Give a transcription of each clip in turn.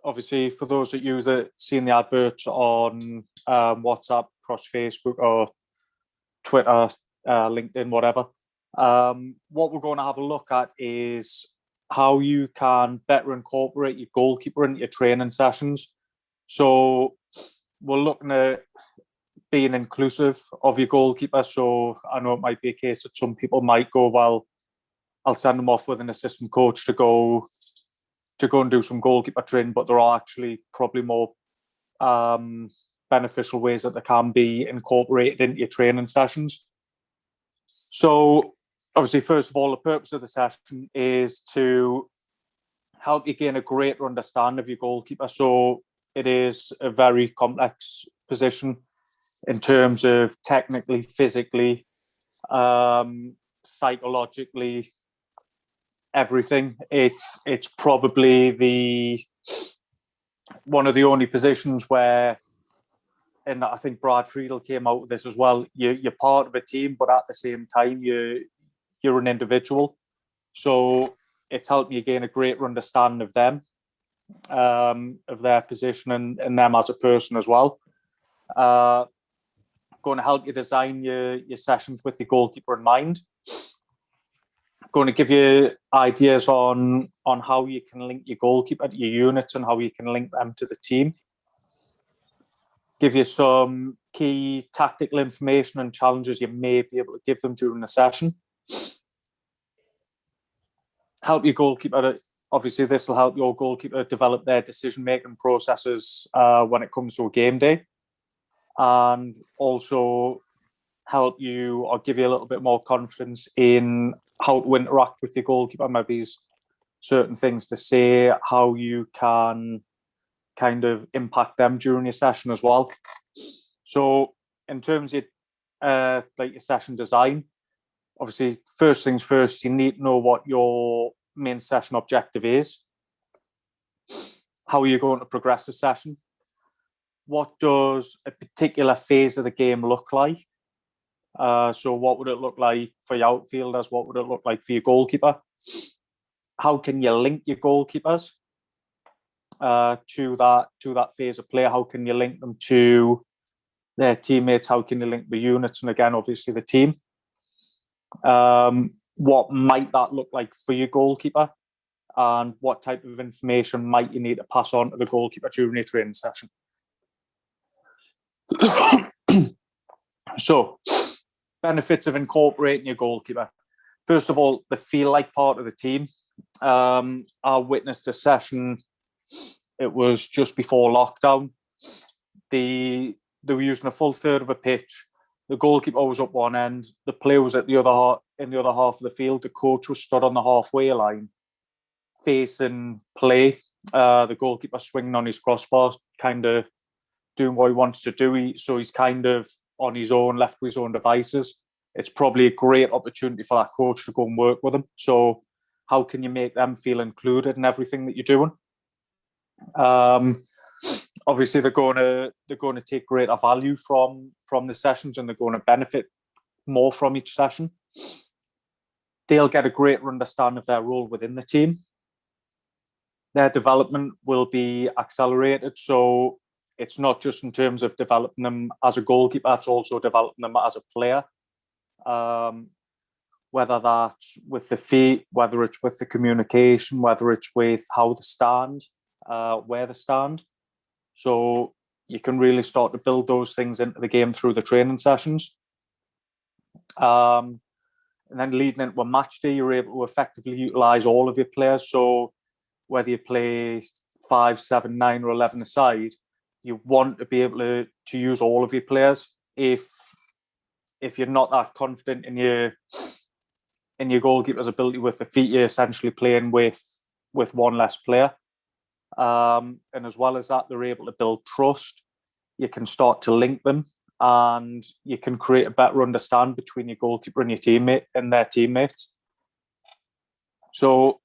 obviously, for those that use it, seeing the adverts on WhatsApp, across Facebook or Twitter, LinkedIn, whatever. What we're going to have a look at is how you can better incorporate your goalkeeper into your training sessions. So we're looking at being inclusive of your goalkeeper. So I know it might be a case that some people might go, well, I'll send them off with an assistant coach to go and do some goalkeeper training, but there are actually probably more beneficial ways that they can be incorporated into your training sessions. So obviously, first of all, the purpose of the session is to help you gain a greater understanding of your goalkeeper. So it is a very complex position in terms of technically, physically, psychologically, everything. It's probably one of the only positions where, and I think Brad Friedel came out with this as well, you're part of a team, but at the same time, you're an individual. So it's helped you gain a greater understanding of them, of their position and them as a person as well. Going to help you design your sessions with your goalkeeper in mind. Going to give you ideas on how you can link your goalkeeper to your units and how you can link them to the team. Give you some key tactical information and challenges you may be able to give them during the session. Help your goalkeeper. Obviously, this will help your goalkeeper develop their decision-making processes when it comes to a game day, and also help you or give you a little bit more confidence in how to interact with your goalkeeper. Maybe certain things to say, how you can kind of impact them during your session as well. So in terms of like your session design, obviously, first things first, you need to know what your main session objective is. How are you going to progress the session? What does a particular phase of the game look like? So what would it look like for your outfielders? What would it look like for your goalkeeper? How can you link your goalkeepers to that phase of play? How can you link them to their teammates? How can you link the units? And again, obviously the team. What might that look like for your goalkeeper? And what type of information might you need to pass on to the goalkeeper during your training session? So, benefits of incorporating your goalkeeper. First of all, they feel like part of the team. I witnessed a session, it was just before lockdown. They were using a full third of a pitch. The goalkeeper was up one end, the player was at the other in the other half of the field. The coach was stood on the halfway line, facing play. The goalkeeper swinging on his crossbar, kind of doing what he wants to do. So he's kind of on his own, left with his own devices. It's probably a great opportunity for that coach to go and work with them. So how can you make them feel included in everything that you're doing? Obviously, they're going to take greater value from the sessions, and they're going to benefit more from each session. They'll get a greater understanding of their role within the team. Their development will be accelerated. So it's not just in terms of developing them as a goalkeeper, it's also developing them as a player. Whether that's with the feet, whether it's with the communication, whether it's with how they stand, where they stand. So you can really start to build those things into the game through the training sessions. And then leading into a match day, you're able to effectively utilise all of your players. So whether you play 5, 7, 9 or 11 aside, you want to be able to use all of your players. If you're not that confident in your goalkeeper's ability with the feet, you're essentially playing with one less player. And as well as that, they're able to build trust. You can start to link them, and you can create a better understanding between your goalkeeper and your teammate and their teammates. So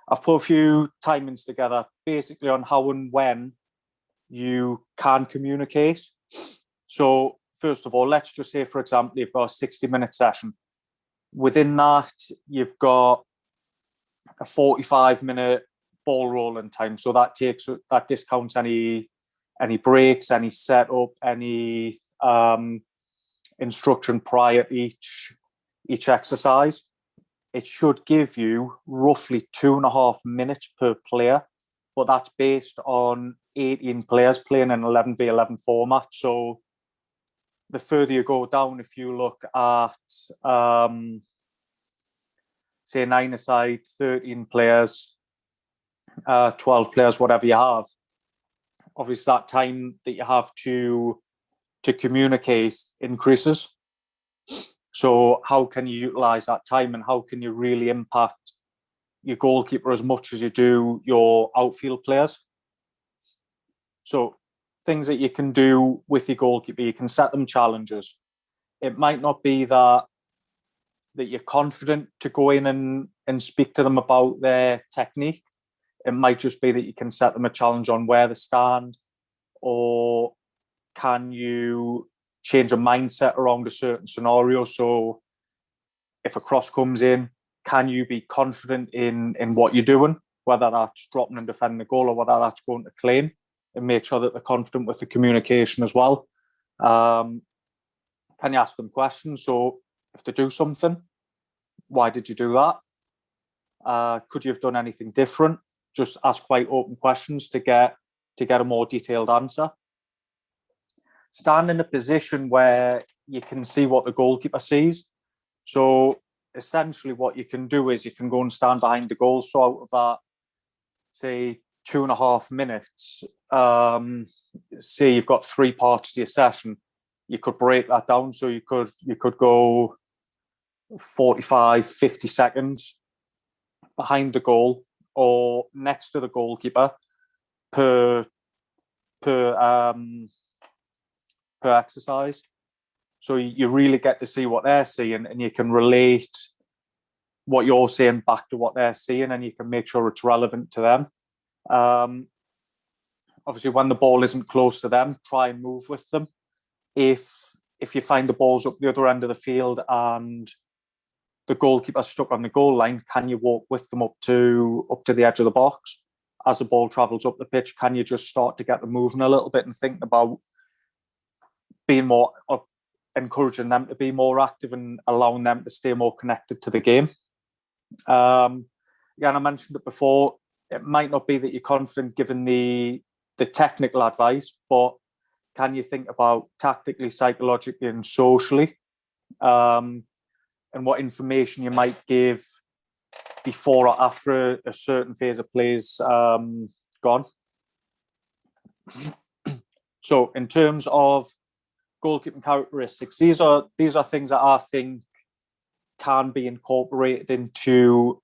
I've put a few timings together, basically on how and when you can communicate. So first of all, let's just say, for example, you've got a 60-minute session. Within that, you've got a 45-minute ball rolling time. So that discounts any breaks, any setup, any instruction prior to each exercise. It should give you roughly 2.5 minutes per player, but that's based on 18 players playing an 11v11 format. So the further you go down, if you look at say 9-a-side, 13 players, 12 players, whatever you have, obviously that time that you have to communicate increases. So how can you utilize that time, and how can you really impact your goalkeeper as much as you do your outfield players? So things that you can do with your goalkeeper, you can set them challenges. It might not be that you're confident to go in and speak to them about their technique. It might just be that you can set them a challenge on where they stand, or can you change a mindset around a certain scenario? So if a cross comes in, can you be confident in what you're doing, whether that's dropping and defending the goal or whether that's going to claim, and make sure that they're confident with the communication as well. Can you ask them questions? So if they do something, why did you do that? Could you have done anything different? Just ask quite open questions to get a more detailed answer. Stand in a position where you can see what the goalkeeper sees. So essentially what you can do is you can go and stand behind the goal. So out of that, say 2.5 minutes, say you've got 3 parts to your session, you could break that down. So you could go 45, 50 seconds behind the goal or next to the goalkeeper per exercise. So you really get to see what they're seeing, and you can relate what you're saying back to what they're seeing, and you can make sure it's relevant to them. Obviously, when the ball isn't close to them, try and move with them. If you find the ball's up the other end of the field and the goalkeeper's stuck on the goal line, can you walk with them up to the edge of the box? As the ball travels up the pitch, can you just start to get them moving a little bit and think about being more, encouraging them to be more active and allowing them to stay more connected to the game? Again, I mentioned it before, it might not be that you're confident giving the technical advice, but can you think about tactically, psychologically, and socially, and what information you might give before or after a certain phase of play's gone? So in terms of goalkeeping characteristics, these are things that I think can be incorporated into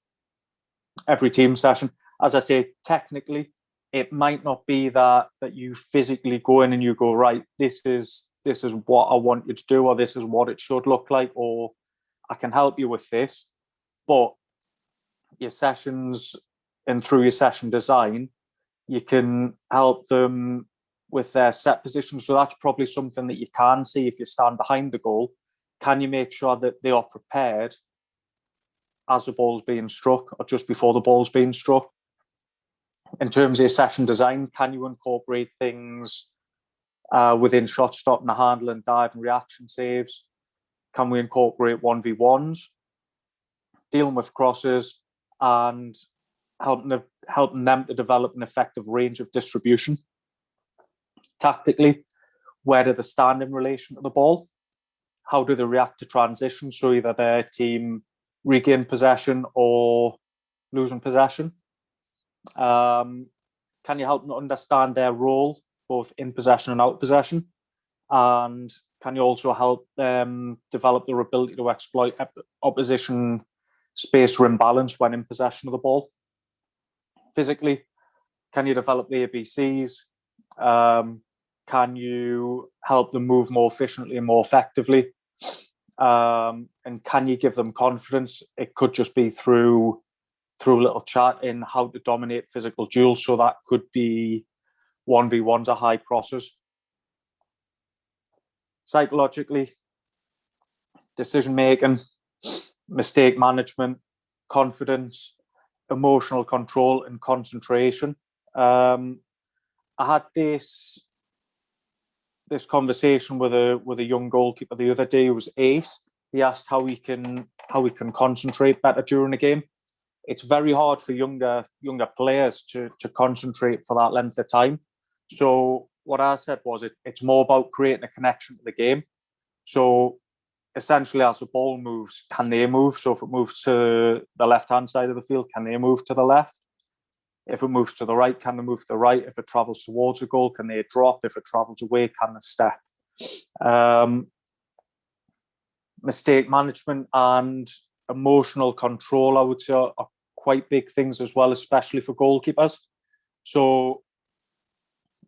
every team session. As I say, technically, it might not be that you physically go in and you go, right, this is what I want you to do, or this is what it should look like, or I can help you with this. But your sessions and through your session design, you can help them with their set position. So that's probably something that you can see if you stand behind the goal. Can you make sure that they are prepared as the ball's being struck or just before the ball's being struck? In terms of your session design, can you incorporate things within shot stopping, the handle and dive and reaction saves? Can we incorporate 1v1s, dealing with crosses, and helping them to develop an effective range of distribution? Tactically, where do they stand in relation to the ball? How do they react to transition? So either their team regain possession or losing possession. Can you help them understand their role, both in possession and out of possession? And can you also help them develop their ability to exploit opposition space or imbalance when in possession of the ball? Physically, can you develop the ABCs? Can you help them move more efficiently and more effectively? And can you give them confidence? It could just be through a little chat in how to dominate physical duels. So that could be 1v1s or high crosses. Psychologically, decision making, mistake management, confidence, emotional control and concentration. I had this conversation with a young goalkeeper the other day who was ace. He asked how he can concentrate better during a game. It's very hard for younger players to concentrate for that length of time. So what I said was it's more about creating a connection to the game. So essentially, as the ball moves, can they move? So if it moves to the left-hand side of the field, can they move to the left? If it moves to the right, can they move to the right? If it travels towards a goal, can they drop? If it travels away, can they step? Mistake management and emotional control, I would say, are quite big things as well, especially for goalkeepers. So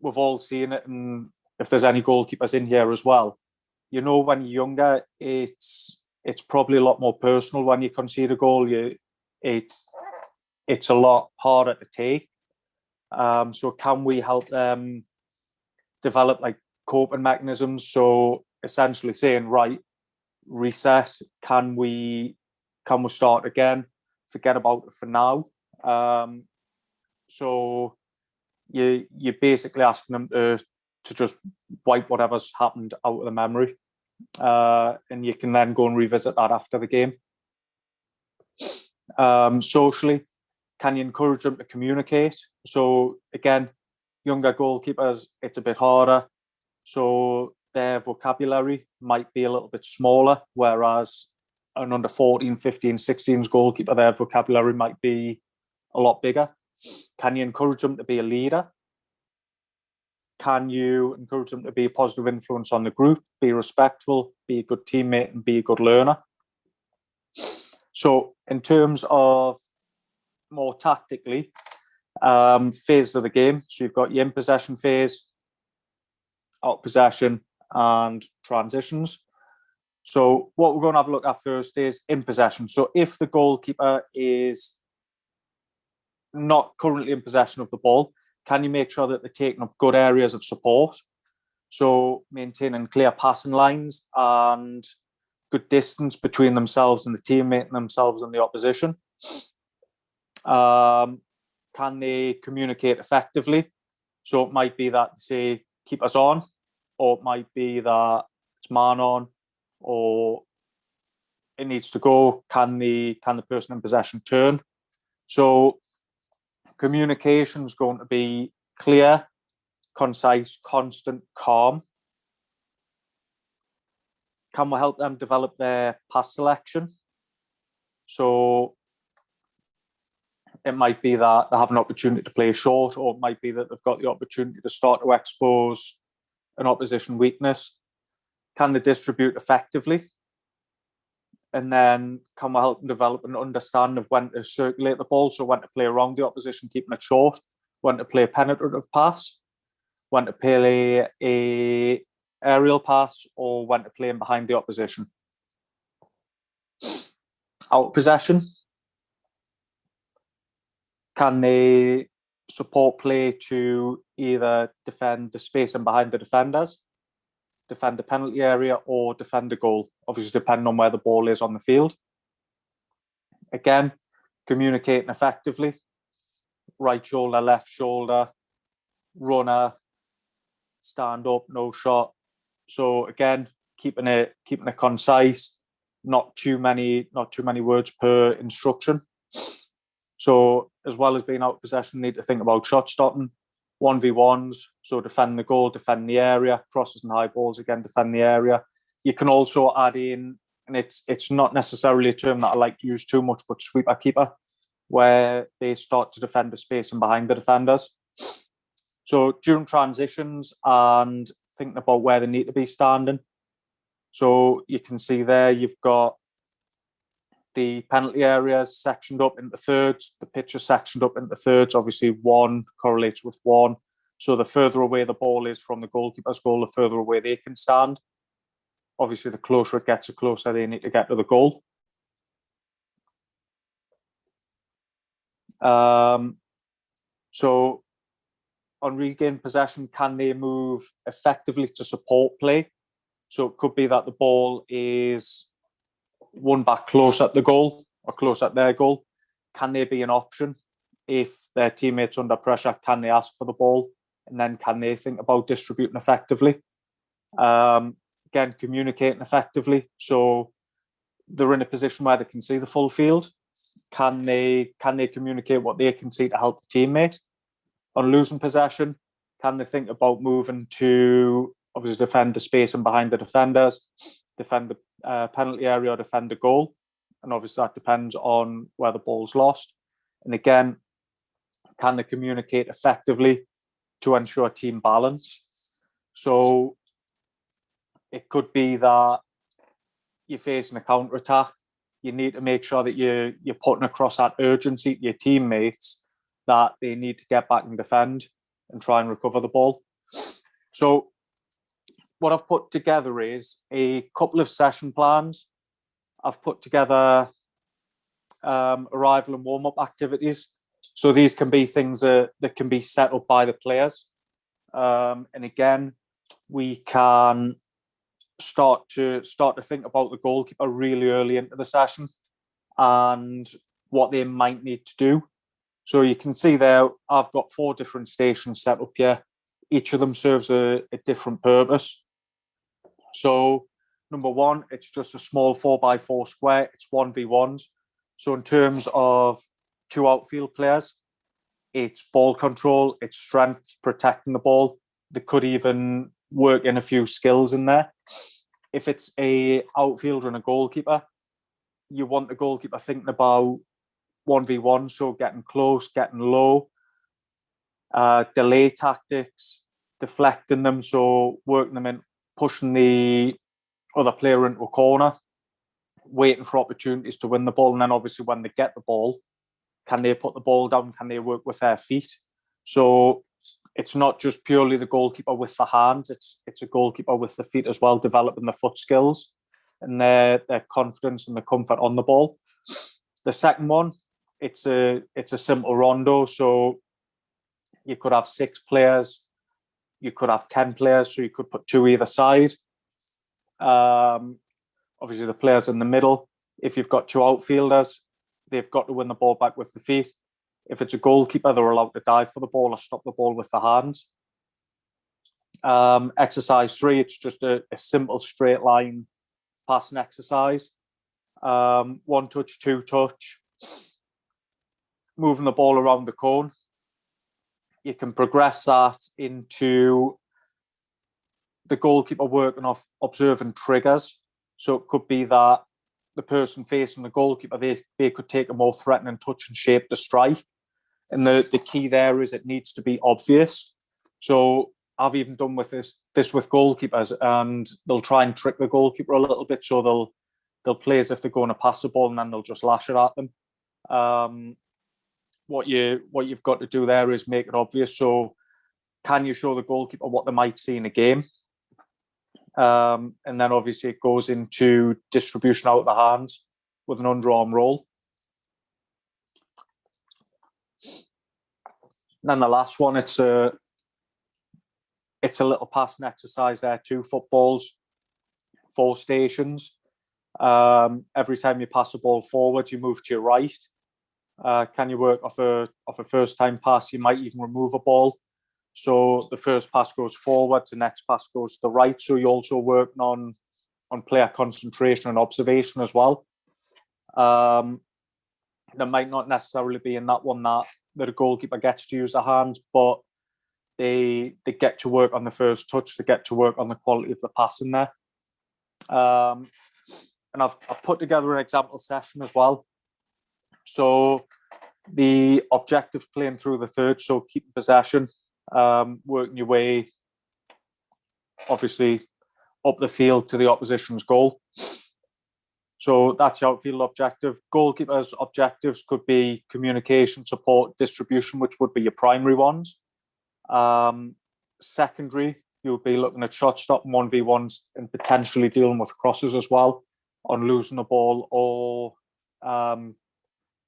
we've all seen it, and if there's any goalkeepers in here as well, you know, when you're younger, it's probably a lot more personal when you concede a goal. It's a lot harder to take. So can we help them develop like coping mechanisms? So essentially saying, right, reset. Can we start again? Forget about it for now. So you're basically asking them to just wipe whatever's happened out of the memory, and you can then go and revisit that after the game. Socially, can you encourage them to communicate? So again, younger goalkeepers, it's a bit harder. So their vocabulary might be a little bit smaller, whereas an under 14, 15, 16's goalkeeper, their vocabulary might be a lot bigger. Can you encourage them to be a leader? Can you encourage them to be a positive influence on the group, be respectful, be a good teammate, and be a good learner? So in terms of more tactically, phases of the game, so you've got your in possession phase, out possession, and transitions. So what we're going to have a look at first is in possession. So if the goalkeeper is not currently in possession of the ball, can you make sure that they're taking up good areas of support? So maintaining clear passing lines and good distance between themselves and the teammate and themselves and the opposition. Can they communicate effectively? So it might be that, say, keep us on, or it might be that it's man on, or it needs to go. Can the person in possession turn? So communication is going to be clear, concise, constant, calm. Can we help them develop their pass selection? So it might be that they have an opportunity to play short, or it might be that they've got the opportunity to start to expose an opposition weakness. Can they distribute effectively? And then can we help them develop an understanding of when to circulate the ball, so when to play around the opposition, keeping it short, when to play a penetrative pass, when to play a aerial pass, or when to play in behind the opposition. Out of possession, can they support play to either defend the space in behind the defenders, defend the penalty area, or defend the goal, obviously depending on where the ball is on the field. Again, communicating effectively, right shoulder, left shoulder, runner, stand up, no shot. So again, keeping it concise, not too many words per instruction. So as well as being out of possession, need to think about shot stopping, 1v1s, so defend the goal, defend the area, crosses and high balls, again, defend the area. You can also add in, and it's not necessarily a term that I like to use too much, but sweeper keeper, where they start to defend the space and behind the defenders. So during transitions and thinking about where they need to be standing. So you can see there you've got the penalty areas sectioned up into thirds, the pitch is sectioned up into thirds. Obviously, one correlates with one. So the further away the ball is from the goalkeeper's goal, the further away they can stand. Obviously, the closer it gets, the closer they need to get to the goal. So on regained possession, can they move effectively to support play? So it could be that the ball is won back close at the goal or close at their goal. can they be an option if their teammates under pressure? Can they ask for the ball? And then can they think about distributing effectively? Again, communicating effectively. So they're in a position where they can see the full field. Can they communicate what they can see to help the teammate? On losing possession, can they think about moving to obviously defend the space and behind the defenders, defend the penalty area, or defend the goal? And obviously that depends on where the ball's lost. And again, can they communicate effectively to ensure team balance? So it could be that you're facing a counter-attack. You need to make sure that you're putting across that urgency to your teammates that they need to get back and defend and try and recover the ball. So what I've put together is a couple of session plans. I've put together arrival and warm-up activities. So these can be things that can be set up by the players. And again, we can start to think about the goalkeeper really early into the session and what they might need to do. So you can see there, I've got 4 different stations set up here. Each of them serves a different purpose. So number 1, it's just a small 4x4 square. It's 1v1s. So in terms of 2 outfield players, it's ball control, it's strength, protecting the ball. They could even work in a few skills in there. If it's a outfielder and a goalkeeper, you want the goalkeeper thinking about 1v1, so getting close, getting low, delay tactics, deflecting them, so working them in, pushing the other player into a corner, waiting for opportunities to win the ball, and then obviously when they get the ball, can they put the ball down? Can they work with their feet? So it's not just purely the goalkeeper with the hands, it's a goalkeeper with the feet as well, developing the foot skills and their confidence and the comfort on the ball. The second one, it's a simple rondo. So you could have 6 players, you could have 10 players, so you could put 2 either side. Obviously the players in the middle, if you've got 2 outfielders, they've got to win the ball back with the feet. If it's a goalkeeper, they're allowed to dive for the ball or stop the ball with the hands. Exercise 3, it's just a simple straight line passing exercise. 1 touch, 2 touch, moving the ball around the cone. You can progress that into the goalkeeper working off observing triggers. So it could be that the person facing the goalkeeper, they could take a more threatening touch and shape to strike. And the key there is it needs to be obvious. So I've even done with this with goalkeepers, and they'll try and trick the goalkeeper a little bit. So they'll play as if they're going to pass the ball, and then they'll just lash it at them. What you've got to do there is make it obvious. So can you show the goalkeeper what they might see in a game? And then obviously it goes into distribution out of the hands with an underarm roll. And then the last one, it's a little passing exercise there, 2 footballs, 4 stations. Every time you pass the ball forward, you move to your right. Can you work off a first time pass? You might even remove a ball. So the first pass goes forward, the next pass goes to the right. So you're also working on player concentration and observation as well. There might not necessarily be in that one that a goalkeeper gets to use their hands, but they get to work on the first touch, they get to work on the quality of the pass in there. And I've put together an example session as well. So the objective playing through the third, so keeping possession, working your way, obviously, up the field to the opposition's goal. So that's the outfield objective. Goalkeepers' objectives could be communication, support, distribution, which would be your primary ones. Secondary, you'll be looking at shot stop and 1v1s and potentially dealing with crosses as well on losing the ball or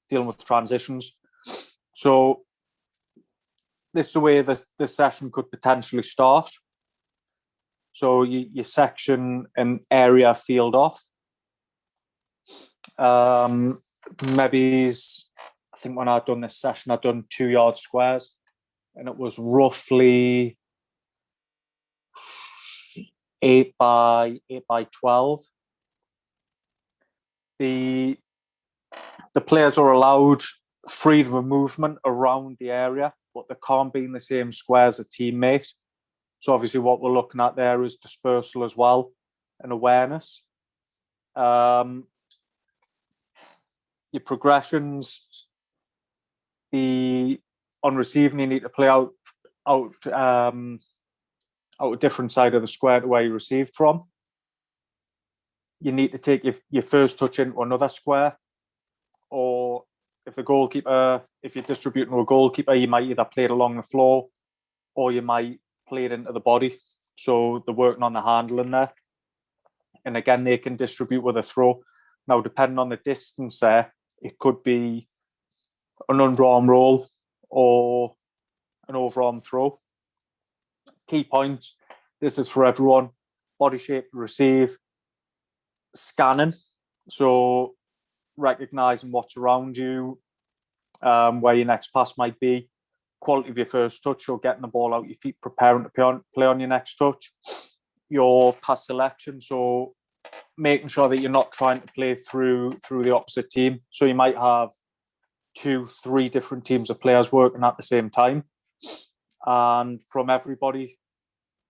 dealing with transitions. So this is the way the session could potentially start. So you section an area field off. Maybe think when I'd done this session, I'd done 2-yard squares, and it was roughly 8 by 12. The players are allowed freedom of movement around the area, but they can't be in the same square as a teammate. So obviously what we're looking at there is dispersal as well and awareness. Your progressions, on receiving, you need to play out a different side of the square to where you received from. You need to take your first touch into another square, or if you're distributing to a goalkeeper, you might either play it along the floor or you might play it into the body. So they're working on the handling there. And again, they can distribute with a throw. Now, depending on the distance there, it could be an underarm roll or an overarm throw. Key points, this is for everyone: body shape to receive, scanning, so recognizing what's around you, where your next pass might be, quality of your first touch, so getting the ball out your feet, preparing to play on your next touch, your pass selection, so making sure that you're not trying to play through the opposite team. So you might have 2-3 different teams of players working at the same time, and from everybody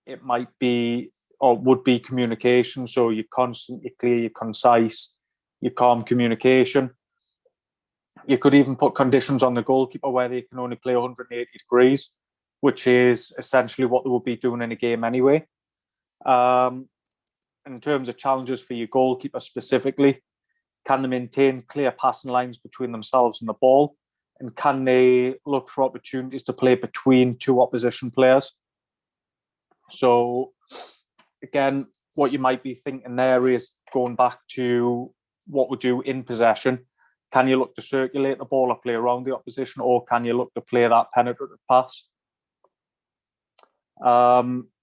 it might be or would be communication. So you're constant, you're clear, you're concise, you're calm communication. You could even put conditions on the goalkeeper where they can only play 180 degrees, which is essentially what they will be doing in a game anyway. In terms of challenges for your goalkeeper specifically, can they maintain clear passing lines between themselves and the ball? And can they look for opportunities to play between 2 opposition players? So again, what you might be thinking there is going back to what we do in possession. Can you look to circulate the ball or play around the opposition, or can you look to play that penetrative pass?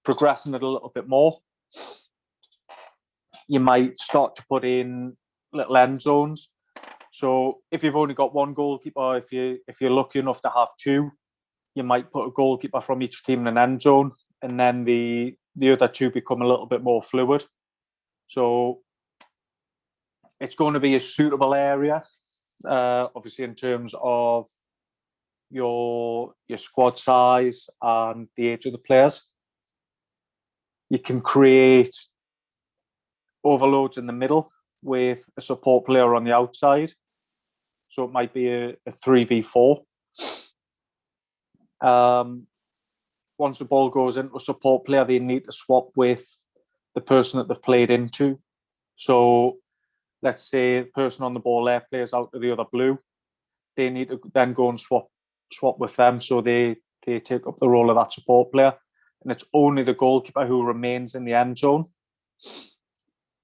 Progressing it a little bit more, you might start to put in little end zones. So if you've only got one goalkeeper, if you're lucky enough to have 2, you might put a goalkeeper from each team in an end zone, and then the other 2 become a little bit more fluid. So it's going to be a suitable area, obviously in terms of your squad size and the age of the players. You can create overloads in the middle with a support player on the outside. So it might be a 3v4. Once the ball goes into a support player, they need to swap with the person that they've played into. So let's say the person on the ball there plays out to the other blue. They need to then go and swap with them, so they take up the role of that support player. And it's only the goalkeeper who remains in the end zone.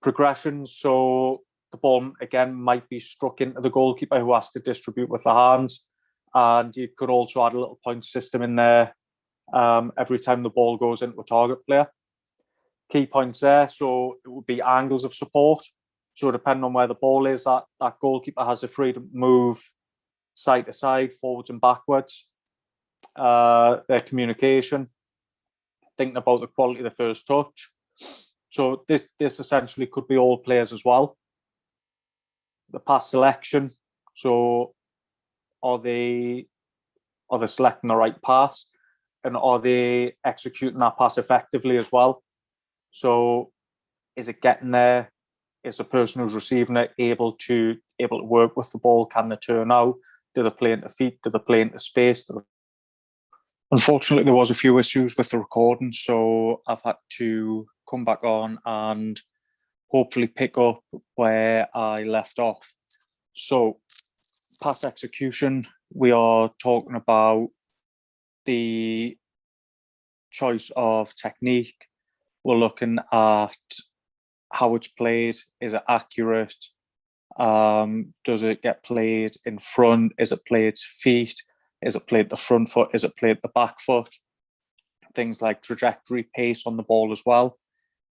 Progressions, so the ball again might be struck into the goalkeeper, who has to distribute with the hands. And you could also add a little point system in there every time the ball goes into a target player. Key points there, so it would be angles of support. So depending on where the ball is, that goalkeeper has the freedom to move side to side, forwards and backwards. Their communication, thinking about the quality of the first touch. So this essentially could be all players as well. The pass selection, so are they selecting the right pass, and are they executing that pass effectively as well? So is it getting there? Is the person who's receiving it able to work with the ball? Can they turn out? Do they play into feet? Do they play into space? Unfortunately, there was a few issues with the recording, so I've had to come back on and hopefully pick up where I left off. So pass execution, we are talking about the choice of technique. We're looking at how it's played. Is it accurate? Does it get played in front? Is it played feet? Is it played the front foot? Is it played the back foot? Things like trajectory, pace on the ball as well.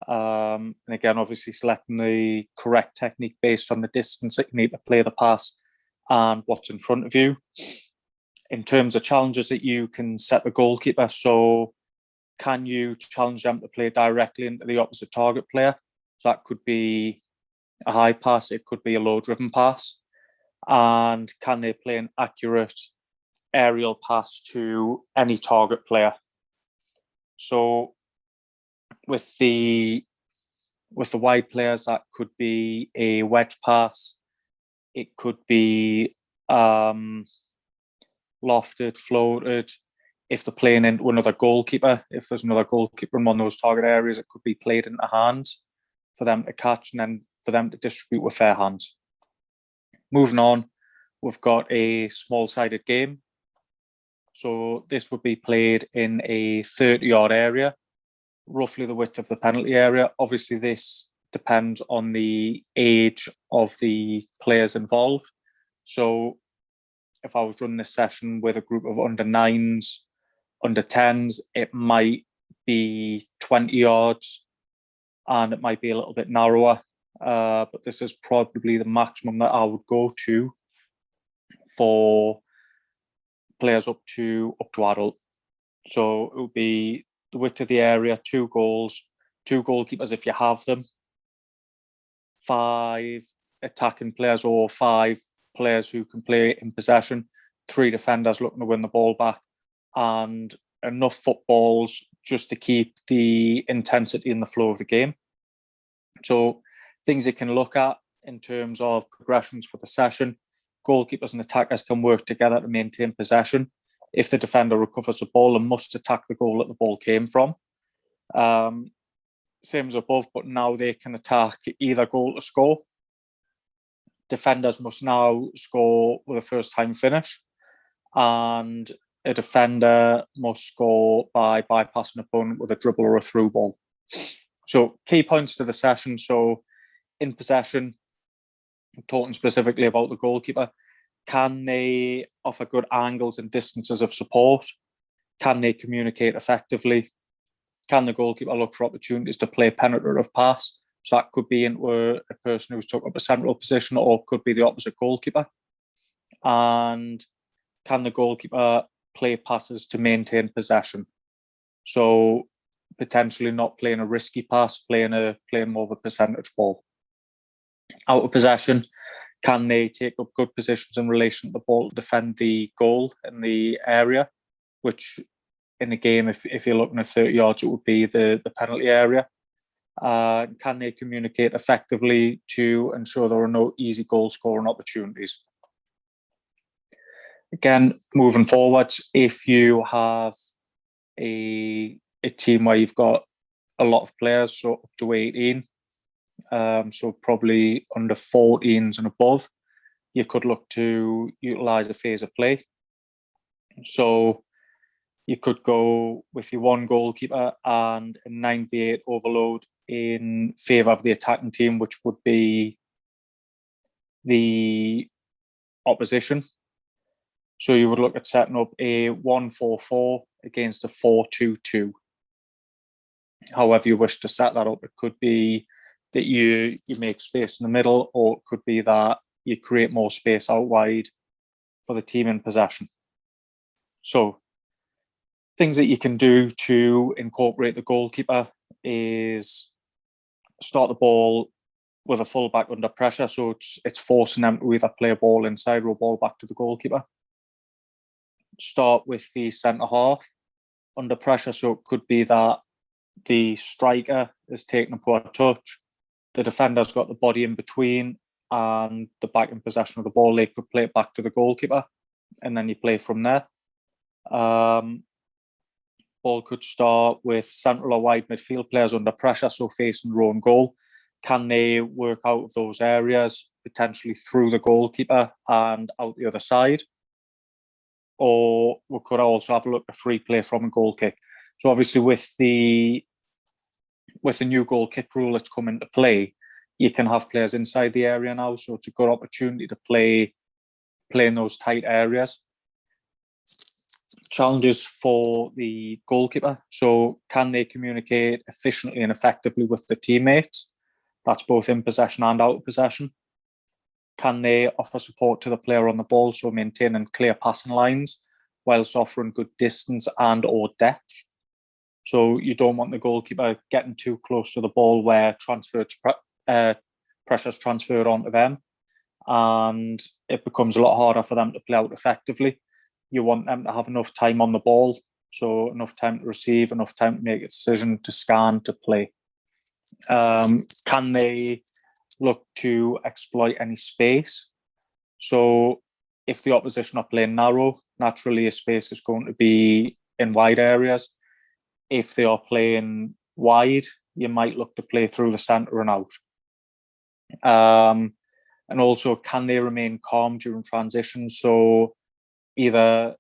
And again, obviously selecting the correct technique based on the distance that you need to play the pass and what's in front of you. In terms of challenges that you can set the goalkeeper, so can you challenge them to play directly into the opposite target player? So that could be a high pass, it could be a low-driven pass. And can they play an accurate aerial pass to any target player? So with the wide players, that could be a wedge pass. It could be lofted, floated. If they're playing into another goalkeeper, if there's another goalkeeper in one of those target areas, it could be played into hands for them to catch and then for them to distribute with their hands. Moving on, we've got a small-sided game. So this would be played in a 30-yard area, roughly the width of the penalty area. Obviously, this depends on the age of the players involved. So if I was running a session with a group of under 9s, under 10s, it might be 20 yards and it might be a little bit narrower. But this is probably the maximum that I would go to for players up to adult. So it would be the width of the area, 2 goals, 2 goalkeepers if you have them, 5 attacking players or 5 players who can play in possession, 3 defenders looking to win the ball back, and enough footballs just to keep the intensity and the flow of the game. So things you can look at in terms of progressions for the session: goalkeepers and attackers can work together to maintain possession. If the defender recovers the ball, and must attack the goal that the ball came from. Same as above, but now they can attack either goal to score. Defenders must now score with a first-time finish, and a defender must score by bypassing an opponent with a dribble or a through ball. So key points to the session. So in possession, talking specifically about the goalkeeper, can they offer good angles and distances of support? Can they communicate effectively? Can the goalkeeper look for opportunities to play penetrative pass? So that could be into a person who's took up a central position, or could be the opposite goalkeeper. And can the goalkeeper play passes to maintain possession? So potentially not playing a risky pass, playing more of a percentage ball. Out of possession, can they take up good positions in relation to the ball to defend the goal in the area, which in a game, if you're looking at 30 yards, it would be the penalty area. Can they communicate effectively to ensure there are no easy goal scoring opportunities? Again, moving forward, if you have a team where you've got a lot of players, so up to 18, so probably under 14s and above, you could look to utilise a phase of play. So you could go with your 1 goalkeeper and a 9v8 overload in favour of the attacking team, which would be the opposition. So you would look at setting up a 1-4-4 against a 4-2-2. However you wish to set that up, it could be that you make space in the middle, or it could be that you create more space out wide for the team in possession. So things that you can do to incorporate the goalkeeper is start the ball with a full back under pressure. So it's forcing them to either play a ball inside or a ball back to the goalkeeper. Start with the centre half under pressure. So it could be that the striker is taking a poor touch, the defender's got the body in between, and the back in possession of the ball, they could play it back to the goalkeeper, and then you play from there. Ball could start with central or wide midfield players under pressure, so facing their own goal. Can they work out of those areas, potentially through the goalkeeper and out the other side? Or we could also have a look at free play from a goal kick. So obviously with the new goal kick rule that's come into play, you can have players inside the area now, so it's a good opportunity to play in those tight areas. Challenges for the goalkeeper. So can they communicate efficiently and effectively with the teammates? That's both in possession and out of possession. can they offer support to the player on the ball, so maintaining clear passing lines whilst offering good distance and or depth? So you don't want the goalkeeper getting too close to the ball where pressure's transferred onto them, and it becomes a lot harder for them to play out effectively. You want them to have enough time on the ball, so enough time to receive, enough time to make a decision, to scan, to play. Can they look to exploit any space? So if the opposition are playing narrow, naturally a space is going to be in wide areas. If they are playing wide, you might look to play through the centre and out. And also, can they remain calm during transition? So either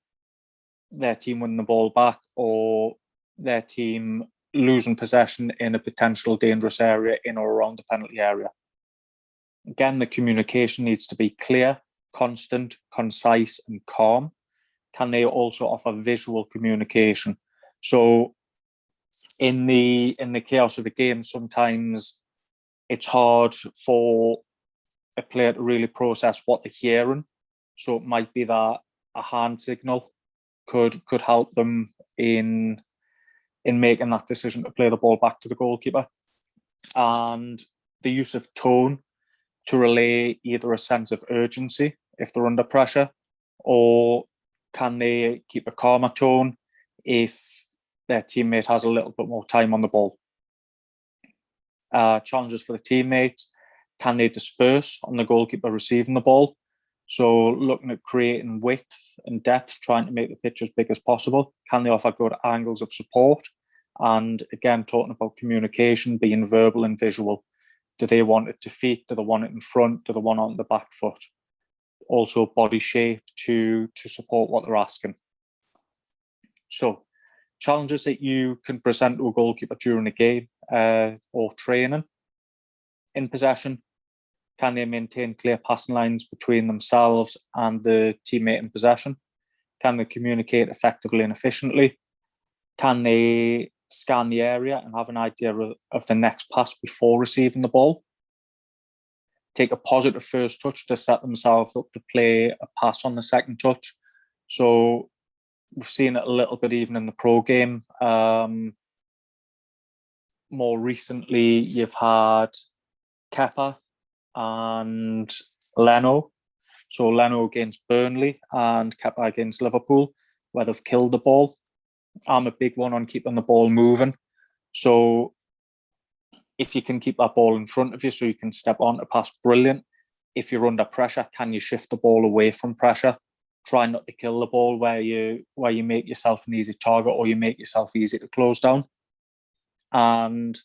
their team winning the ball back or their team losing possession in a potential dangerous area in or around the penalty area. Again, the communication needs to be clear, constant, concise, and calm. Can they also offer visual communication? So in the chaos of the game, sometimes it's hard for a player to really process what they're hearing. So it might be that a hand signal could help them in making that decision to play the ball back to the goalkeeper. And the use of tone to relay either a sense of urgency if they're under pressure, or can they keep a calmer tone if their teammate has a little bit more time on the ball? Challenges for the teammates: can they disperse on the goalkeeper receiving the ball? So looking at creating width and depth, trying to make the pitch as big as possible. Can they offer good angles of support? And again, talking about communication, being verbal and visual. Do they want it to feet? Do they want it in front? Do they want it on the back foot? Also body shape to support what they're asking. So challenges that you can present to a goalkeeper during a game or training. In possession, can they maintain clear passing lines between themselves and the teammate in possession? Can they communicate effectively and efficiently? Can they scan the area and have an idea of the next pass before receiving the ball? Take a positive first touch to set themselves up to play a pass on the second touch. So we've seen it a little bit even in the pro game. More recently, you've had Kepa and Leno. So Leno against Burnley and Kepa against Liverpool, where they've killed the ball. I'm a big one on keeping the ball moving. So if you can keep that ball in front of you so you can step on to pass, brilliant. If you're under pressure, can you shift the ball away from pressure? Try not to kill the ball where you make yourself an easy target or you make yourself easy to close down. And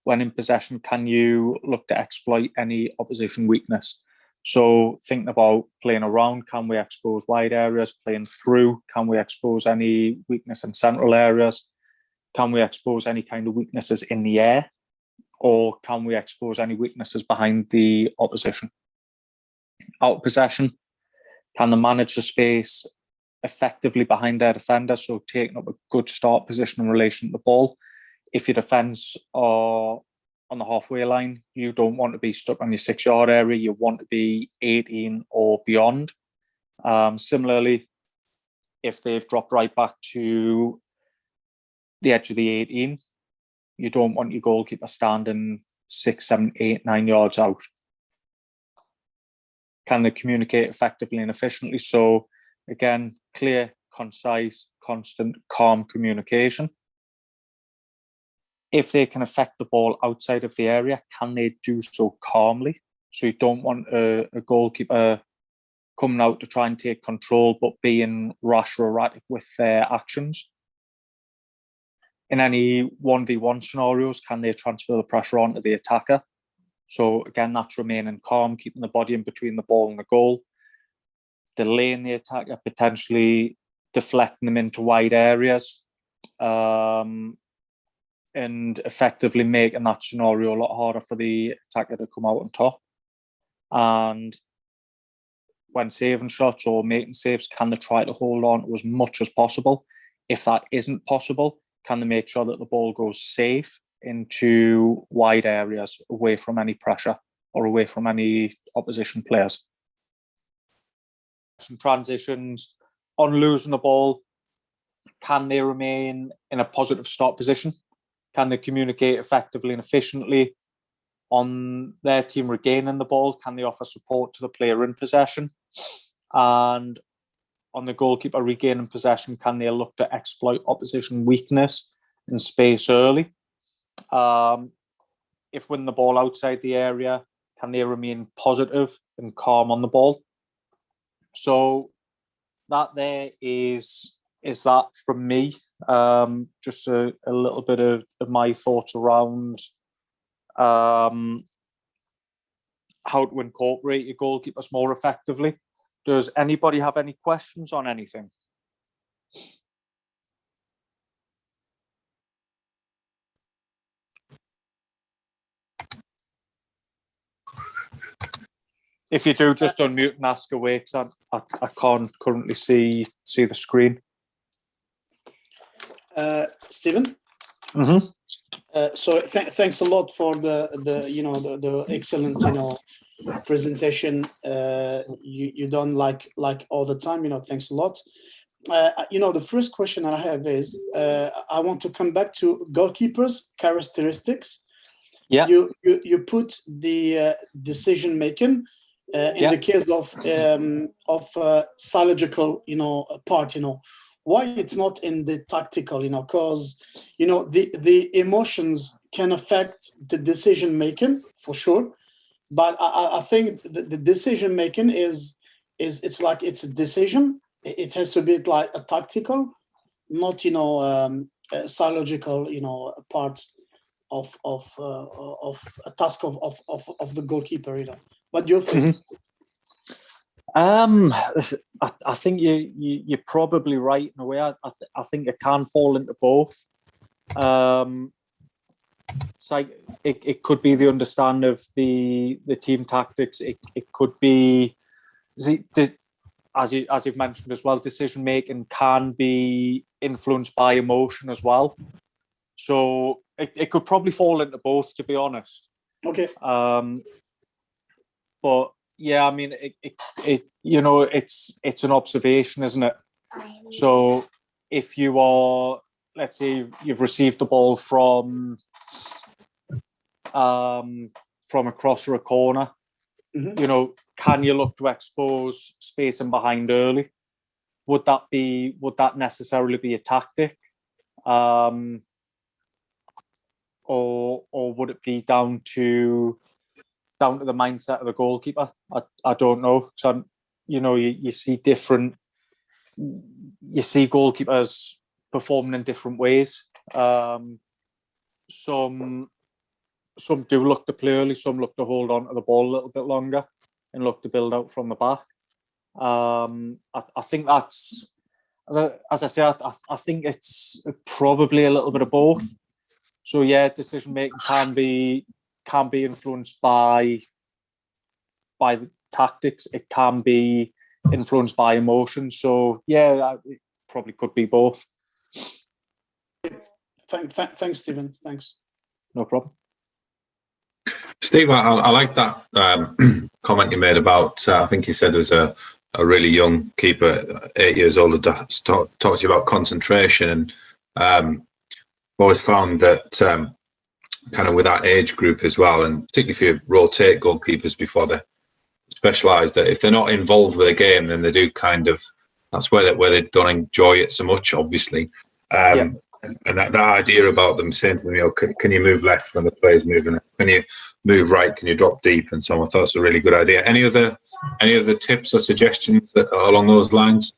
when in possession, can you look to exploit any opposition weakness? So thinking about playing around, can we expose wide areas? Playing through, can we expose any weakness in central areas? Can we expose any kind of weaknesses in the air? Or can we expose any weaknesses behind the opposition? Out of possession, can they manage the space effectively behind their defender? So taking up a good start position in relation to the ball. If your defence are on the halfway line, you don't want to be stuck on your 6-yard area. You want to be 18 or beyond. Similarly, if they've dropped right back to the edge of the 18, you don't want your goalkeeper standing 6, 7, 8, 9 yards out. Can they communicate effectively and efficiently? So again, clear, concise, constant, calm communication. If they can affect the ball outside of the area, can they do so calmly? So you don't want a goalkeeper coming out to try and take control, but being rash or erratic with their actions. In any 1v1 scenarios, can they transfer the pressure onto the attacker? So again, that's remaining calm, keeping the body in between the ball and the goal, delaying the attacker, potentially deflecting them into wide areas, and effectively making that scenario a lot harder for the attacker to come out on top. And when saving shots or making saves, can they try to hold on to as much as possible? If that isn't possible, can they make sure that the ball goes safe into wide areas, away from any pressure or away from any opposition players? transitions, on losing the ball, can they remain in a positive start position? Can they communicate effectively and efficiently on their team regaining the ball? Can they offer support to the player in possession? And on the goalkeeper regaining possession, can they look to exploit opposition weakness in space early? If winning the ball outside the area, can they remain positive and calm on the ball? So that there is that from me. Just a little bit of my thoughts around how to incorporate your goalkeepers more effectively. Does anybody have any questions on anything? If you do, just unmute and ask away, because I can't currently see the screen. Stephen? Mm-hmm. So thanks a lot for the excellent presentation you done like all the time. Thanks a lot. The first question I have is I want to come back to goalkeepers' characteristics. Yeah. You put the decision making in the case of psychological part. Why it's not in the tactical? Because the emotions can affect the decision making for sure. But I think the decision making is it's a decision. It has to be like a tactical, not a psychological part of a task of the goalkeeper. What do you think? I think you're probably right in a way. I think it can fall into both. It's like it could be the understanding of the team tactics. It could be, as you've mentioned as well, decision making can be influenced by emotion as well. So it could probably fall into both, to be honest. Okay. But yeah, I mean, it's an observation, isn't it? So if you are, let's say, you've received the ball from a cross or a corner, can you look to expose space and behind early? Would that necessarily be a tactic? Or would it be down to the mindset of the goalkeeper? I don't know. So you see goalkeepers performing in different ways. Some do look to play early, some look to hold on to the ball a little bit longer and look to build out from the back. I think that's, as I say, I think it's probably a little bit of both. So yeah, decision making can be influenced by the tactics. It can be influenced by emotion. So yeah, it probably could be both. Thanks, Stephen. Thanks. No problem. Steve, I like that comment you made about, I think you said there was a really young keeper, 8 years old, that talked to you about concentration. And I've always found that kind of with that age group as well, and particularly if you rotate goalkeepers before they specialise, that if they're not involved with a game, then they do kind of, that's where they don't enjoy it so much, obviously. And that idea about them saying to them, can you move left when the player's moving? Can you move right? Can you drop deep? And so on. I thought it was a really good idea. Any other tips or suggestions along those lines?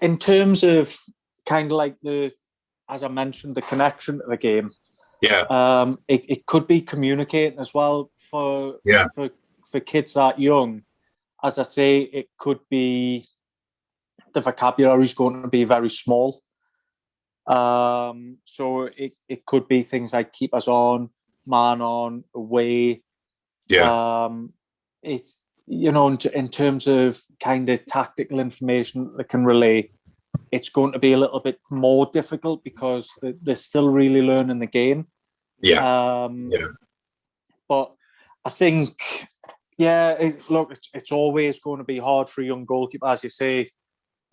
In terms of kind of like as I mentioned, the connection to the game. Yeah. It could be communicating as well for kids that young. As I say, it could be the vocabulary is going to be very small. So it could be things like keepers on, man on, away. Yeah. It's in terms of kind of tactical information that can relay, it's going to be a little bit more difficult because they're still really learning the game. Yeah. But I think, look, it's always going to be hard for a young goalkeeper, as you say,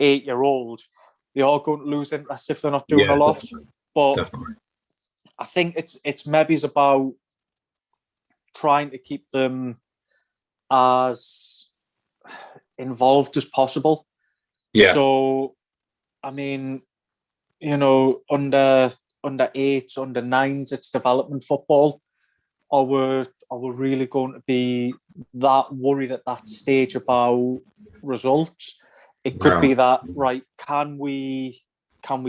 8-year-old. They are going to lose interest if they're not doing a lot. Definitely. But Definitely. I think it's maybe about trying to keep them as involved as possible. Yeah. So, I mean, under 8s, under 9s, it's development football. Are we really going to be that worried at that stage about results? It could be that, right, can we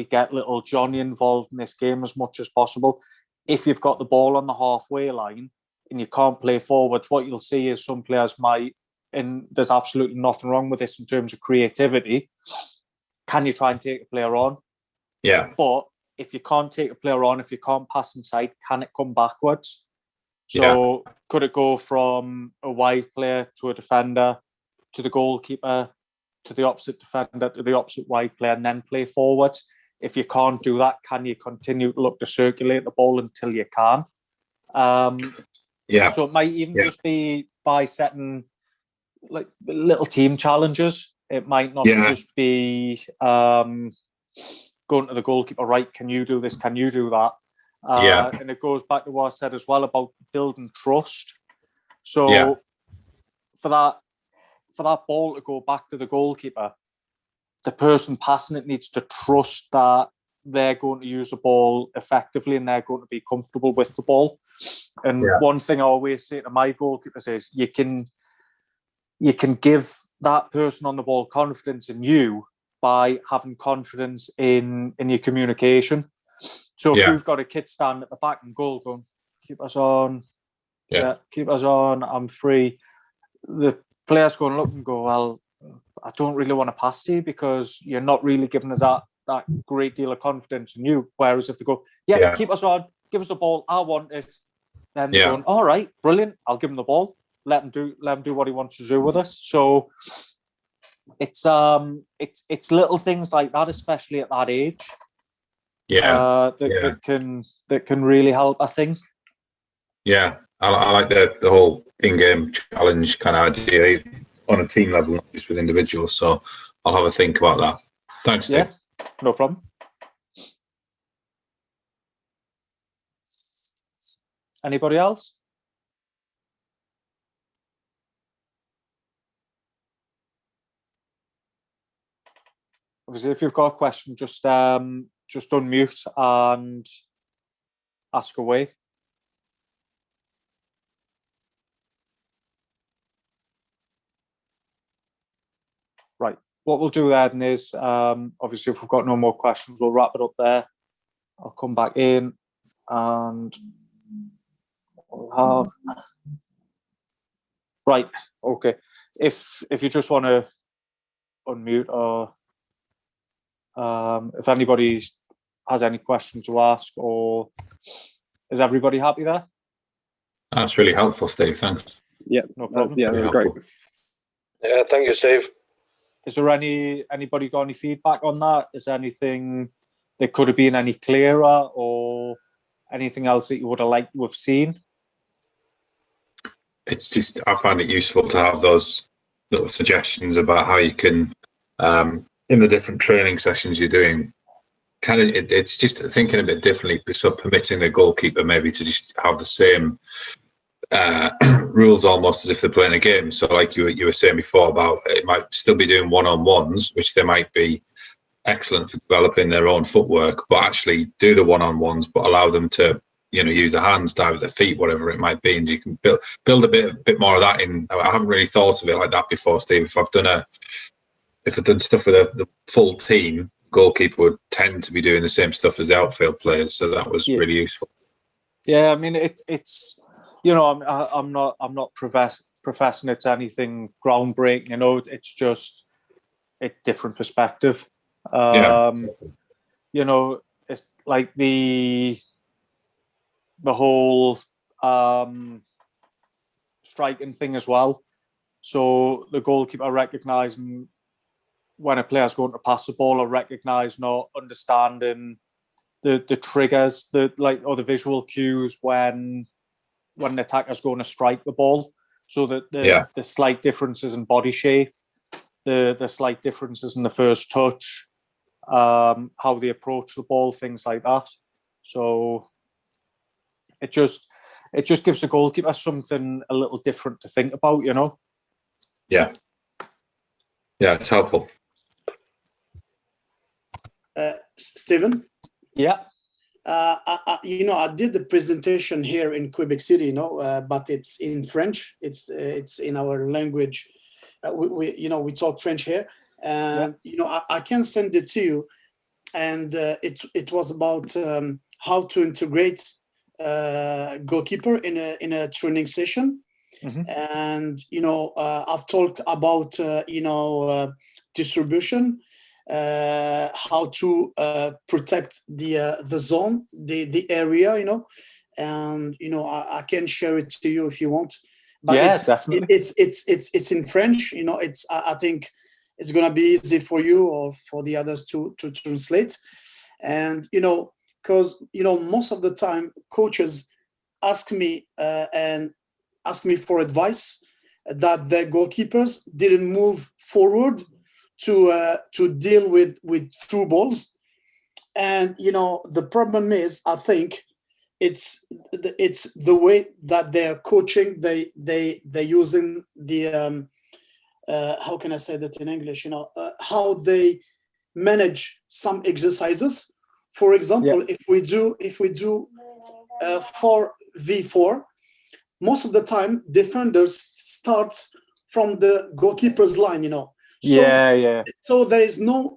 get little Johnny involved in this game as much as possible? If you've got the ball on the halfway line and you can't play forwards, what you'll see is some players might, and there's absolutely nothing wrong with this in terms of creativity, can you try and take a player on? Yeah. But if you can't take a player on, if you can't pass inside, can it come backwards? So could it go from a wide player to a defender to the goalkeeper to the opposite defender to the opposite wide player and then play forward? If you can't do that, can you continue to look to circulate the ball until you can? So it might even just be by setting like little team challenges. It might not just be going to the goalkeeper, right, can you do this, can you do that? And it goes back to what I said as well about building trust. So for that ball to go back to the goalkeeper, the person passing it needs to trust that they're going to use the ball effectively and they're going to be comfortable with the ball. And one thing I always say to my goalkeepers is you can give that person on the ball confidence in you by having confidence in your communication. So if you've got a kid standing at the back and goal going, keep us on, keep us on, I'm free, the player's going to look and go, well, I don't really want to pass to you because you're not really giving us that great deal of confidence in you. Whereas if they go, keep us on, give us the ball, I want it, then they're going, all right, brilliant, I'll give him the ball, let him do what he wants to do with us. So it's little things like that, especially at that age. That can really help, I think. Yeah, I like the whole in-game challenge kind of idea on a team level, not just with individuals. So I'll have a think about that. Thanks, Steve. Yeah, no problem. Anybody else? Obviously, if you've got a question, just unmute and ask away. Right. What we'll do then is, obviously, if we've got no more questions, we'll wrap it up there. I'll come back in and we'll have... Right. Okay. If you just want to unmute or if anybody has any questions to ask, or is everybody happy there? That's really helpful, Steve. Thanks. Yeah, no problem. Yeah, Really great. helpful. Yeah, thank you, Steve. Is there anybody got any feedback on that? Is there anything that could have been any clearer, or anything else that you would have liked to have seen? It's just, I find it useful to have those little suggestions about how you can, in the different training sessions you're doing, it's just thinking a bit differently, so permitting the goalkeeper maybe to just have the same rules almost as if they're playing a game. So like you were saying before about it might still be doing one-on-ones, which they might be excellent for developing their own footwork, but actually do the one-on-ones, but allow them to, use their hands, dive with their feet, whatever it might be. And you can build a bit more of that in. I haven't really thought of it like that before, Steve. If I've done stuff with the full team, goalkeeper would tend to be doing the same stuff as the outfield players. So that was really useful. Yeah, I mean, it's I'm not professing it's anything groundbreaking. It's just a different perspective. It's like the whole striking thing as well. So the goalkeeper recognising when a player's going to pass the ball, or recognising or understanding the triggers, the visual cues when when the attacker's going to strike the ball, so that the slight differences in body shape, the slight differences in the first touch, how they approach the ball, things like that. So it just gives the goalkeeper something a little different to think about, you know. Yeah, it's helpful. Stephen? Yeah. I did the presentation here in Quebec City, but it's in French. It's in our language. We talk French here, and I can send it to you. And it was about how to integrate goalkeeper in a training session. Mm-hmm. And I've talked about distribution, how to protect the zone, the area, and I can share it to you if you want. But definitely. It's in French. I think it's gonna be easy for you or for the others to translate. And because most of the time coaches ask me for advice that their goalkeepers didn't move forward to deal with through balls. And the problem is, I think it's the way that they're coaching. They're using the how can I say that in English? How they manage some exercises. For example, if we do 4v4, most of the time defenders start from the goalkeeper's line. So there is no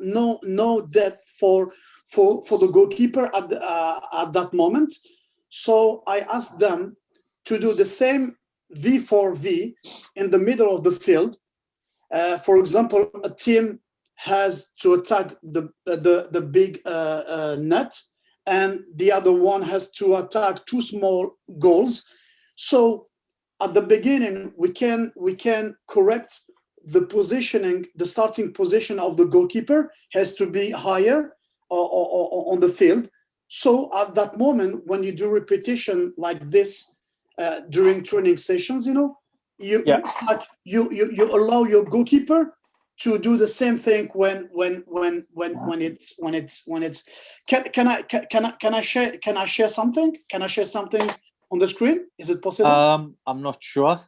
depth for the goalkeeper at that moment. So I asked them to do the same V4V in the middle of the field. For example, a team has to attack the big net, and the other one has to attack two small goals. So at the beginning, we can correct the positioning. The starting position of the goalkeeper has to be higher or on the field. So at that moment, when you do repetition like this during training sessions, it's like you allow your goalkeeper to do the same thing when it's. Can I share something? Can I share something on the screen? Is it possible? I'm not sure.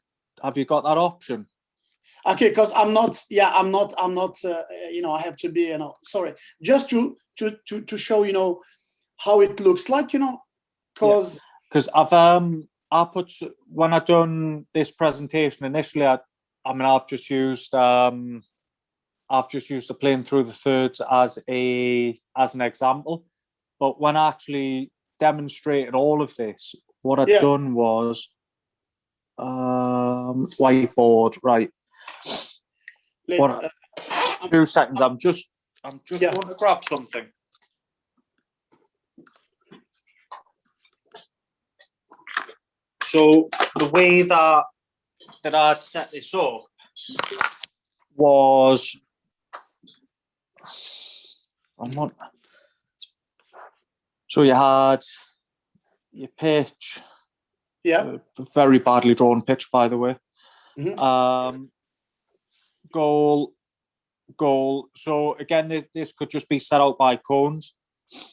Have you got that option? Okay, because I'm not. I have to be. Sorry, just to show how it looks like. Because I put, when I done this presentation initially, I've just used the playing through the thirds as an example. But when I actually demonstrated all of this, what I'd done was whiteboard, right? 2 seconds. I'm just going to grab something. So the way that I'd set this up was, so you had your pitch, a very badly drawn pitch, by the way. Mm-hmm. Goal. So again, this could just be set out by cones.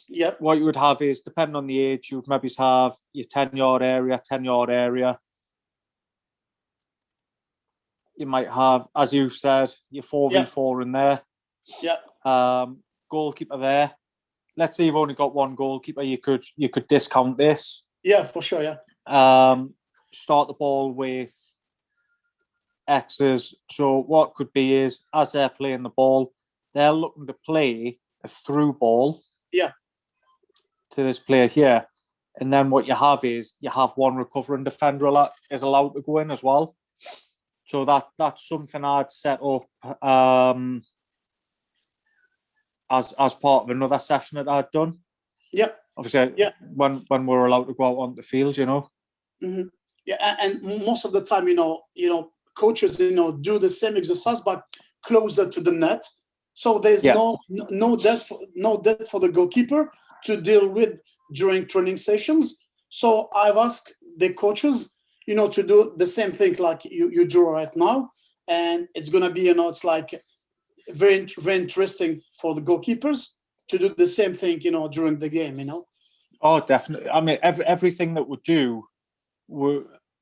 Yep. What you would have is, depending on the age, you would maybe have your 10-yard area. You might have, as you've said, your 4v4 in there. Yeah. Goalkeeper there. Let's say you've only got one goalkeeper. You could discount this. Yeah, for sure. Yeah. Start the ball with X's. So what could be is, as they're playing the ball, they're looking to play a through ball. Yeah. To this player here, and then what you have is one recovering defender is allowed to go in as well. So that's something I'd set up as part of another session that I'd done. Yeah. Obviously, when we're allowed to go out on the field, Mm-hmm. Yeah, and most of the time, coaches, do the same exercise but closer to the net. So there's no depth for the goalkeeper to deal with during training sessions. So I've asked the coaches to do the same thing like you do right now, and it's gonna be, it's like very interesting for the goalkeepers to do the same thing, during the game, Oh, definitely. I mean, everything that we do,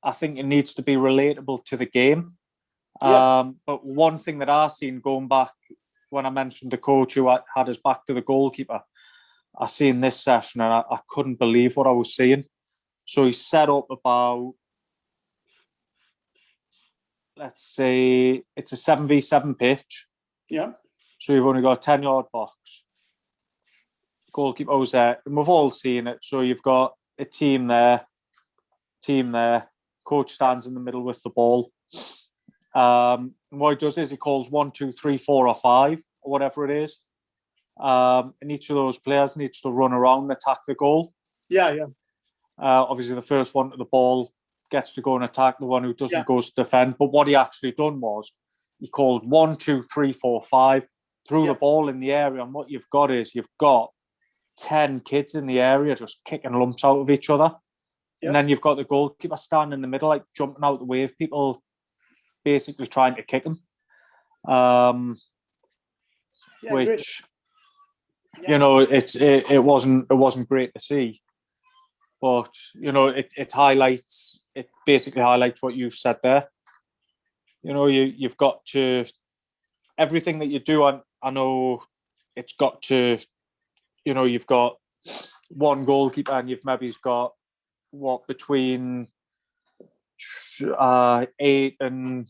I think it needs to be relatable to the game. Yeah. But one thing that I've seen going back when I mentioned the coach who had us back to the goalkeeper, I seen this session and I couldn't believe what I was seeing. So he set up about, let's say, it's a 7v7 pitch. Yeah. So you've only got a 10-yard box. Goalkeeper was there, and we've all seen it. So you've got a team there, coach stands in the middle with the ball. And what he does is he calls 1, 2, 3, 4, or 5, or whatever it is. And each of those players needs to run around and attack the goal. Yeah. Obviously, the first one to the ball gets to go and attack. The one who doesn't goes to defend. But what he actually done was he called 1, 2, 3, 4, 5, threw the ball in the area. And what you've got is you've got 10 kids in the area just kicking lumps out of each other. And then you've got the goalkeeper standing in the middle, like jumping out the way of people basically trying to kick him. Which, it wasn't great to see. But, it basically highlights what you've said there. You've got to, everything that you do, I know it's got to, you've got one goalkeeper and you've maybe got between 8 and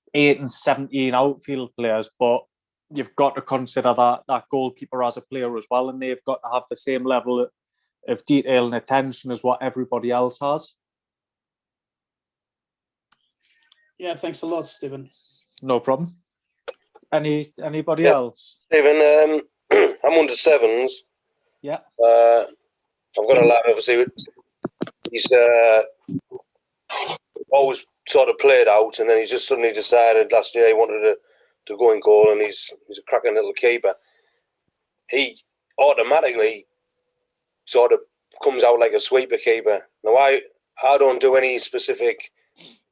17 outfield players, but you've got to consider that goalkeeper as a player as well, and they've got to have the same level of detail and attention as what everybody else has. Yeah, thanks a lot, Stephen. No problem. Anybody else? Stephen, I'm under sevens. Yeah. I've got a lad, obviously. He's always sort of played out, and then he's just suddenly decided last year he wanted to go in goal, and he's a cracking little keeper. He automatically sort of comes out like a sweeper keeper. Now, I don't do any specific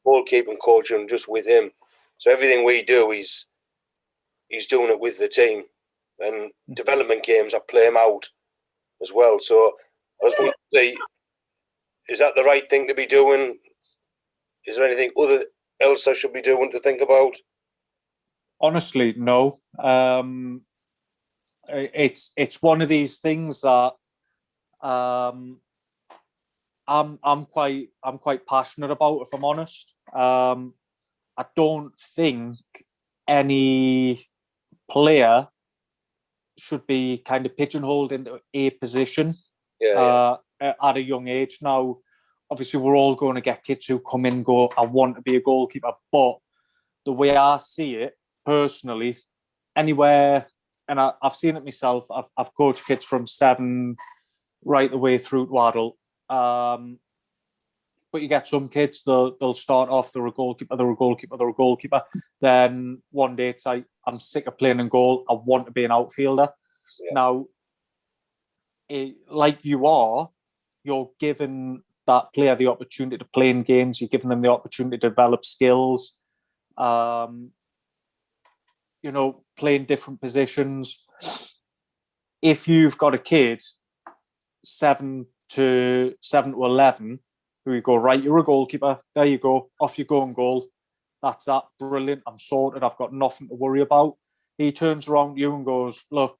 goalkeeping coaching just with him. So everything we do, he's doing it with the team. And development games, I play him out as well. So I was going to say, is that the right thing to be doing? Is there anything else I should be doing to think about? Honestly, no. It's one of these things that I'm quite passionate about, if I'm honest. I don't think any player should be kind of pigeonholed into a position at a young age. Now, obviously, we're all going to get kids who come in and go, I want to be a goalkeeper. But the way I see it, personally, anywhere, and I've seen it myself, I've coached kids from 7 right the way through to adult. But you get some kids, they'll start off, they're a goalkeeper. Then one day it's like, I'm sick of playing in goal, I want to be an outfielder. Yeah. Now, like you're giving that player the opportunity to play in games, you're giving them the opportunity to develop skills, playing different positions. If you've got a kid 7 to 11 who you go, right, you're a goalkeeper, there you go, off you go and goal, that's that, brilliant, I'm sorted, I've got nothing to worry about. He turns around to you and goes, look,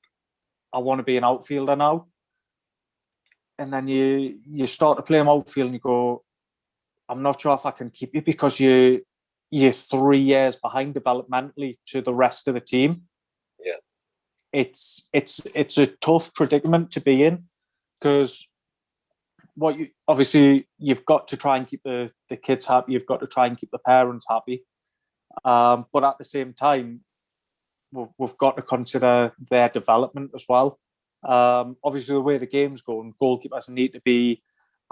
I want to be an outfielder now. And then you start to play him outfield and you go, I'm not sure if I can keep you because you're 3 years behind developmentally to the rest of the team. Yeah. It's a tough predicament to be in, because you've got to try and keep the kids happy, you've got to try and keep the parents happy. But at the same time, we've got to consider their development as well. Obviously, the way the game's going, goalkeepers need to be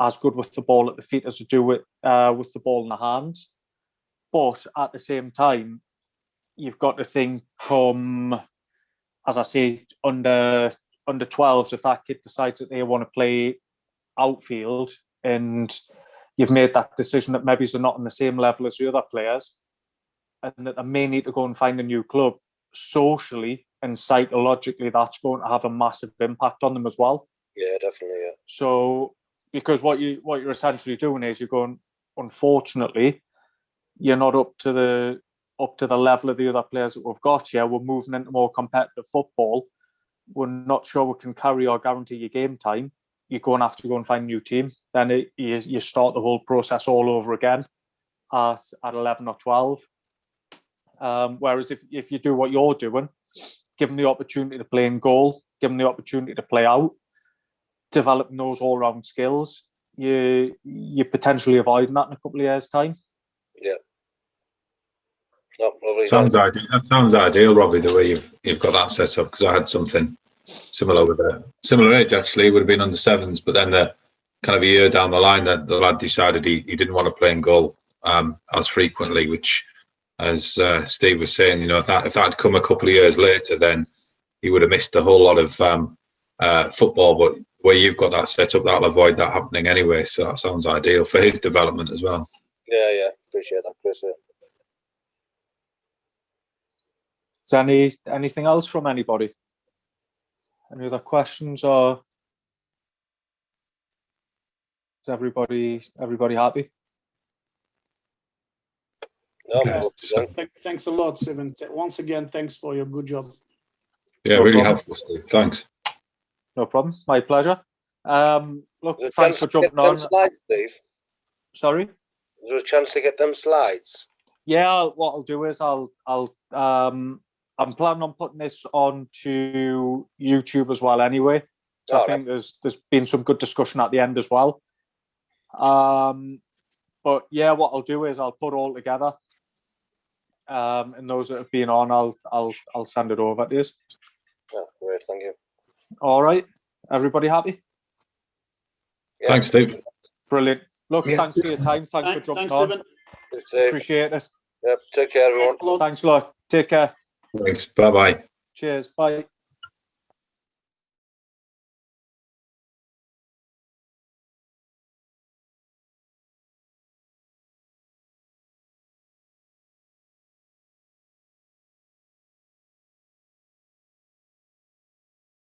as good with the ball at the feet as they do with the ball in the hands. But at the same time, you've got to think, as I say, under 12s, if that kid decides that they want to play outfield and you've made that decision that maybe they're not on the same level as the other players, and that they may need to go and find a new club. Socially and psychologically, that's going to have a massive impact on them as well. Yeah, definitely. Yeah. So, because what you're essentially doing is you're going, unfortunately, you're not up to the level of the other players that we've got here. We're moving into more competitive football. We're not sure we can carry or guarantee your game time. You're going to have to go and find a new team. Then you start the whole process all over again at 11 or 12. Whereas if you do what you're doing, give them the opportunity to play in goal, give them the opportunity to play out, developing those all-round skills, you're potentially avoiding that in a couple of years' time. Yeah. Lovely. Sounds ideal. That sounds ideal, Robbie, the way you've got that set up, because I had something similar with a similar age, actually. It would have been under sevens, but then the kind of a year down the line that the lad decided he didn't want to play in goal as frequently, which, as Steve was saying, if that had come a couple of years later, then he would have missed a whole lot of football. But where you've got that set up, that'll avoid that happening anyway. So that sounds ideal for his development as well. Yeah. Appreciate that, Chris. Yeah. Is anything else from anybody? Any other questions, or is everybody happy? No, Thanks a lot, Stephen. Once again, thanks for your good job. Yeah, No really problem. helpful, Steve. Thanks. No problem. My pleasure. Look, thanks for jumping on. Slides, Steve. Sorry? Is there a chance to get them slides? Yeah, what I'll do is I'm planning on putting this onto YouTube as well anyway. So I think there's been some good discussion at the end as well. But yeah, what I'll do is I'll put all together. And those that have been on, I'll send it over to you. Oh, great, thank you. All right. Everybody happy? Yeah. Thanks, Steve. Brilliant. Look, thanks for your time. Thanks for jumping on. Stephen. Appreciate it. Yep, take care, everyone. Thanks a lot. Take care. Thanks. Bye-bye. Cheers. Bye.